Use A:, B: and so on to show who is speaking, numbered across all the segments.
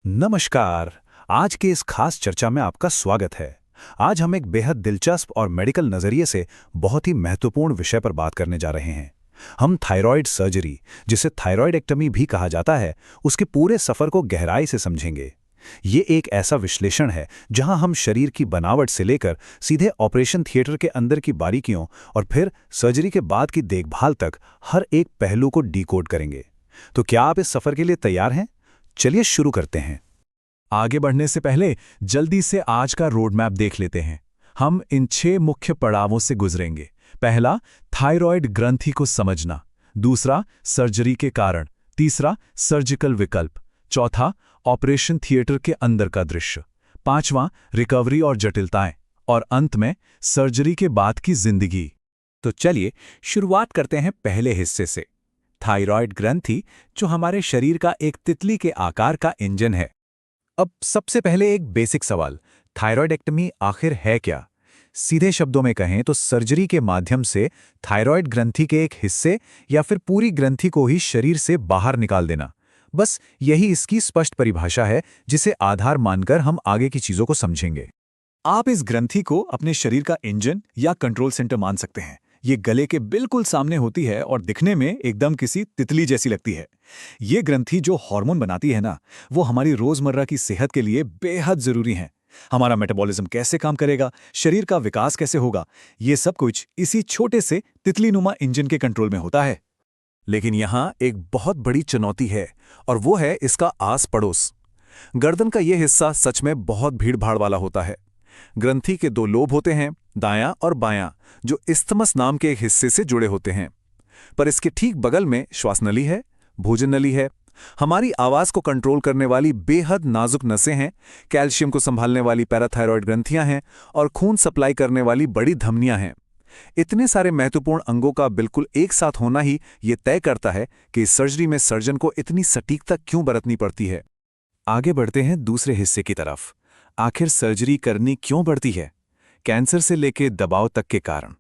A: नमस्कार। आज के इस खास चर्चा में आपका स्वागत है। आज हम एक बेहद दिलचस्प और मेडिकल नज़रिए से बहुत ही महत्वपूर्ण विषय पर बात करने जा रहे हैं। हम थायराइड सर्जरी, जिसे थायराइडेक्टमी भी कहा जाता है, उसके पूरे सफ़र को गहराई से समझेंगे। ये एक ऐसा विश्लेषण है जहां हम शरीर की बनावट से लेकर सीधे ऑपरेशन थिएटर के अंदर की बारीकियों और फिर सर्जरी के बाद की देखभाल तक हर एक पहलू को डिकोड करेंगे। तो क्या आप इस सफ़र के लिए तैयार हैं? चलिए शुरू करते हैं।
B: आगे बढ़ने से पहले जल्दी से आज का रोड मैप देख लेते हैं। हम इन 6 मुख्य पड़ावों से गुजरेंगे। पहला, थायराइड ग्रंथि को समझना। दूसरा, सर्जरी के कारण। तीसरा, सर्जिकल विकल्प। चौथा, ऑपरेशन थिएटर के अंदर का दृश्य। पांचवां, रिकवरी और जटिलताएं। और अंत में सर्जरी के बाद की जिंदगी।
C: तो चलिए शुरुआत करते हैं पहले हिस्से से, थायराइड ग्रंथि, जो हमारे शरीर का एक तितली के आकार का इंजन है। अब सबसे पहले एक बेसिक सवाल, थायराइडेक्टमी आखिर है क्या? सीधे शब्दों में कहें तो सर्जरी के माध्यम से थायराइड ग्रंथि के एक हिस्से या फिर पूरी ग्रंथि को ही शरीर से बाहर निकाल देना। बस यही इसकी स्पष्ट परिभाषा है, जिसे आधार मानकर हम आगे की चीजों को समझेंगे। आप इस ग्रंथि को अपने शरीर का इंजन या कंट्रोल सेंटर मान सकते हैं। ये गले के बिल्कुल सामने होती है और दिखने में एकदम किसी तितली जैसी लगती है। ये ग्रंथि जो हार्मोन बनाती है ना, वो हमारी रोजमर्रा की सेहत के लिए बेहद जरूरी है। हमारा मेटाबॉलिज्म कैसे काम करेगा, शरीर का विकास कैसे होगा, ये सब कुछ इसी छोटे से तितलीनुमा इंजन के कंट्रोल में होता है।
B: लेकिन यहाँ एक बहुत बड़ी चुनौती है, और वो है इसका आस पड़ोस। गर्दन का ये हिस्सा सच में बहुत भीड़-भाड़ वाला होता है। ग्रंथि के 2 लोब होते हैं, दायां और बायां, जो इस्थमस नाम के एक हिस्से से जुड़े होते हैं। पर इसके ठीक बगल में श्वास नली है, भोजन नली है, हमारी आवाज को कंट्रोल करने वाली बेहद नाजुक नसें हैं, कैल्शियम को संभालने वाली पैराथायरॉयड ग्रंथियां हैं और खून सप्लाई करने वाली बड़ी धमनियां हैं। इतने सारे महत्वपूर्ण अंगों का बिल्कुल एक साथ होना ही ये तय करता है कि इस सर्जरी में सर्जन को इतनी सटीकता क्यों बरतनी पड़ती है।
C: आगे बढ़ते हैं दूसरे हिस्से की तरफ। आखिर सर्जरी करनी क्यों पड़ती है? कैंसर से लेकर दबाव तक के कारण।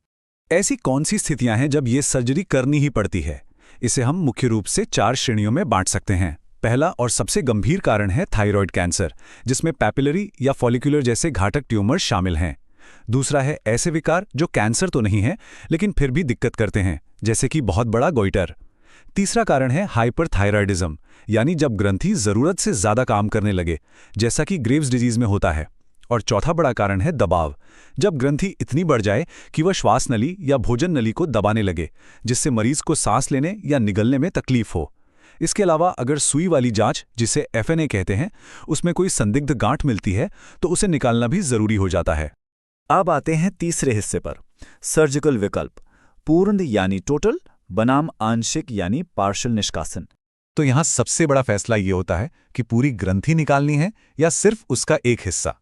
A: ऐसी कौन सी स्थितियां हैं जब ये सर्जरी करनी ही पड़ती है? इसे हम मुख्य रूप से 4 श्रेणियों में बांट सकते हैं। पहला और सबसे गंभीर कारण है थायराइड कैंसर, जिसमें पैपिलरी या फॉलिकुलर जैसे घातक ट्यूमर शामिल हैं। दूसरा है ऐसे विकार जो कैंसर तो नहीं है लेकिन फिर भी दिक्कत करते हैं, जैसे कि बहुत बड़ा गोइटर। तीसरा कारण है हाइपरथायराइडिज्म, यानी जब ग्रंथि जरूरत से ज्यादा काम करने लगे, जैसा कि ग्रेव्स डिजीज में होता है। और चौथा बड़ा कारण है दबाव, जब ग्रंथि इतनी बढ़ जाए कि वह श्वास नली या भोजन नली को दबाने लगे, जिससे मरीज को सांस लेने या निगलने में तकलीफ हो। इसके अलावा अगर सुई वाली जांच, जिसे FNA कहते हैं, उसमें कोई संदिग्ध गांठ मिलती है तो उसे निकालना भी जरूरी हो जाता है।
C: अब आते हैं तीसरे हिस्से पर, सर्जिकल विकल्प। पूर्ण यानी टोटल बनाम आंशिक यानी पार्शियल निष्कासन।
B: तो यहाँ सबसे बड़ा फैसला ये होता है कि पूरी ग्रंथि निकालनी है या सिर्फ उसका एक हिस्सा।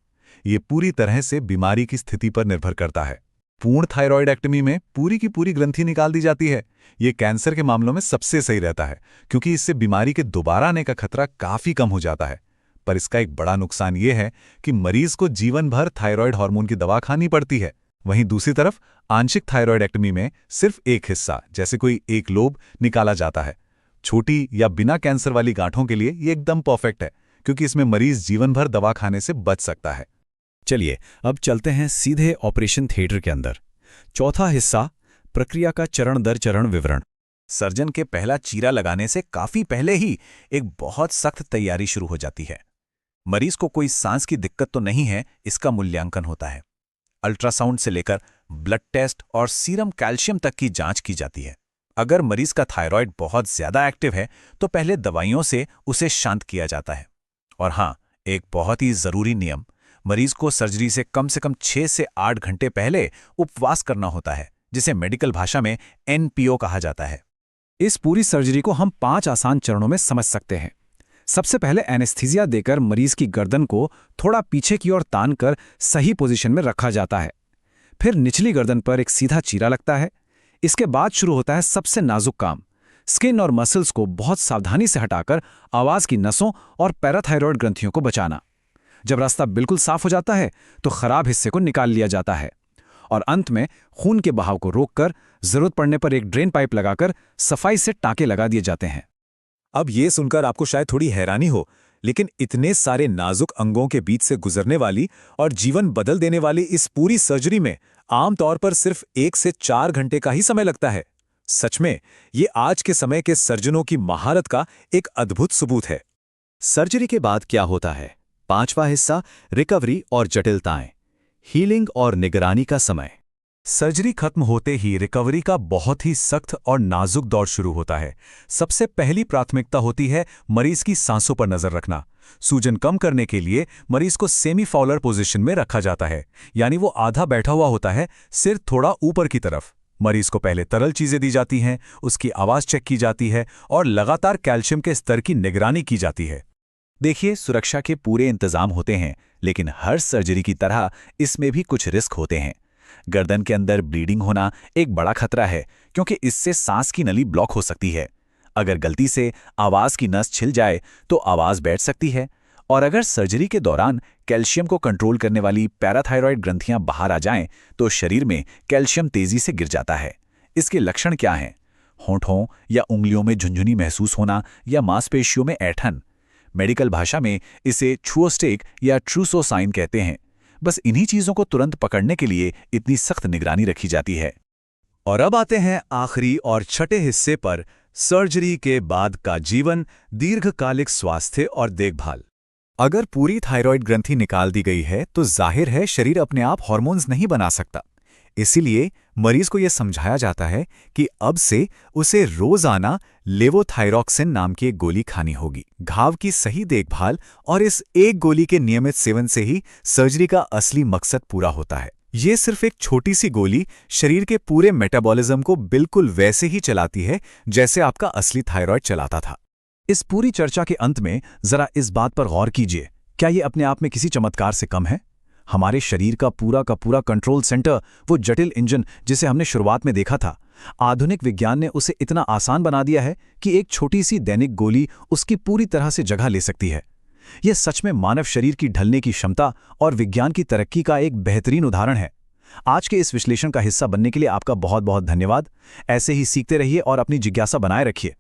B: ये पूरी तरह से बीमारी की स्थिति पर निर्भर करता है। पूर्ण थायराइडेक्टमी में पूरी की पूरी ग्रंथि निकाल दी जाती है। ये कैंसर के मामलों में सबसे सही रहता है, क्योंकि इससे बीमारी के दोबारा आने का खतरा काफी कम हो जाता है। पर इसका एक बड़ा नुकसान ये है कि मरीज को जीवन भर थायराइड हार्मोन की दवा खानी पड़ती है। वहीं दूसरी तरफ आंशिक थायराइडेक्टमी में सिर्फ एक हिस्सा, जैसे कोई एक लोब, निकाला जाता है। छोटी या बिना कैंसर वाली गांठों के लिए ये एकदम परफेक्ट है, क्योंकि इसमें मरीज जीवन भर दवा खाने से बच सकता है।
C: चलिए अब चलते हैं सीधे ऑपरेशन थिएटर के अंदर। चौथा हिस्सा, प्रक्रिया का चरण दर चरण विवरण। सर्जन के पहला चीरा लगाने से काफी पहले ही एक बहुत सख्त तैयारी शुरू हो जाती है। मरीज को कोई सांस की दिक्कत तो नहीं है, इसका मूल्यांकन होता है। अल्ट्रासाउंड से लेकर ब्लड टेस्ट और सीरम कैल्शियम तक की जांच की जाती है। अगर मरीज का थायराइड बहुत ज्यादा एक्टिव है तो पहले दवाइयों से उसे शांत किया जाता है। और हाँ, एक बहुत ही जरूरी नियम, मरीज को सर्जरी से कम 6 से 8 घंटे पहले उपवास करना होता है, जिसे मेडिकल भाषा में NPO कहा जाता है।
A: इस पूरी सर्जरी को हम 5 आसान चरणों में समझ सकते हैं। सबसे पहले एनेस्थीसिया देकर मरीज की गर्दन को थोड़ा पीछे की ओर तान कर सही पोजीशन में रखा जाता है। फिर निचली गर्दन पर एक सीधा चीरा लगता है। इसके बाद शुरू होता है सबसे नाजुक काम, स्किन और मसल्स को बहुत सावधानी से हटाकर आवाज की नसों और पैराथायरॉयड ग्रंथियों को बचाना। जब रास्ता बिल्कुल साफ हो जाता है तो खराब हिस्से को निकाल लिया जाता है और अंत में खून के बहाव को रोककर जरूरत पड़ने पर एक ड्रेन पाइप लगाकर सफाई से टाँके लगा दिए जाते हैं।
C: अब ये सुनकर आपको शायद थोड़ी हैरानी हो, लेकिन इतने सारे नाजुक अंगों के बीच से गुजरने वाली और जीवन बदल देने वाली इस पूरी सर्जरी में आमतौर पर सिर्फ 1 से 4 घंटे का ही समय लगता है। सच में ये आज के समय के सर्जनों की महारत का एक अद्भुत सबूत है। सर्जरी के बाद क्या होता है? 5वां हिस्सा, रिकवरी और जटिलताएं, हीलिंग और निगरानी का समय। सर्जरी खत्म होते ही रिकवरी का बहुत ही सख्त और नाजुक दौर शुरू होता है। सबसे पहली प्राथमिकता होती है मरीज की सांसों पर नजर रखना। सूजन कम करने के लिए मरीज को सेमी फाउलर पोजीशन में रखा जाता है, यानी वो आधा बैठा हुआ होता है, सिर थोड़ा ऊपर की तरफ। मरीज को पहले तरल चीजें दी जाती हैं, उसकी आवाज चेक की जाती है और लगातार कैल्शियम के स्तर की निगरानी की जाती है। देखिए, सुरक्षा के पूरे इंतजाम होते हैं, लेकिन हर सर्जरी की तरह इसमें भी कुछ रिस्क होते हैं। गर्दन के अंदर ब्लीडिंग होना एक बड़ा खतरा है, क्योंकि इससे सांस की नली ब्लॉक हो सकती है। अगर गलती से आवाज की नस छिल जाए तो आवाज बैठ सकती है, और अगर सर्जरी के दौरान कैल्शियम को कंट्रोल करने वाली पैराथायरॉयड ग्रंथियां बाहर आ जाएं तो शरीर में कैल्शियम तेजी से गिर जाता है। इसके लक्षण क्या हैं? होंठों या उंगलियों में झुंझुनी महसूस होना या मांसपेशियों में ऐंठन। मेडिकल भाषा में इसे छुओस्टेक या ट्रूसो साइन कहते हैं। बस इन्हीं चीजों को तुरंत पकड़ने के लिए इतनी सख्त निगरानी रखी जाती है। और अब आते हैं आखिरी और छठे हिस्से पर, सर्जरी के बाद का जीवन, दीर्घकालिक स्वास्थ्य और देखभाल। अगर पूरी थायराइड ग्रंथि निकाल दी गई है तो जाहिर है शरीर अपने आप हार्मोन्स नहीं बना सकता। इसीलिए मरीज को यह समझाया जाता है कि अब से उसे रोजाना लेवोथायरॉक्सिन नाम की एक गोली खानी होगी। घाव की सही देखभाल और इस एक गोली के नियमित सेवन से ही सर्जरी का असली मकसद पूरा होता है। ये सिर्फ एक छोटी सी गोली शरीर के पूरे मेटाबॉलिज्म को बिल्कुल वैसे ही चलाती है जैसे आपका असली थायराइड चलाता था।
A: इस पूरी चर्चा के अंत में जरा इस बात पर गौर कीजिए, क्या ये अपने आप में किसी चमत्कार से कम है? हमारे शरीर का पूरा कंट्रोल सेंटर, वो जटिल इंजन जिसे हमने शुरुआत में देखा था, आधुनिक विज्ञान ने उसे इतना आसान बना दिया है कि एक छोटी सी दैनिक गोली उसकी पूरी तरह से जगह ले सकती है। यह सच में मानव शरीर की ढलने की क्षमता और विज्ञान की तरक्की का एक बेहतरीन उदाहरण है। आज के इस विश्लेषण का हिस्सा बनने के लिए आपका बहुत बहुत धन्यवाद। ऐसे ही सीखते रहिए और अपनी जिज्ञासा बनाए रखिए।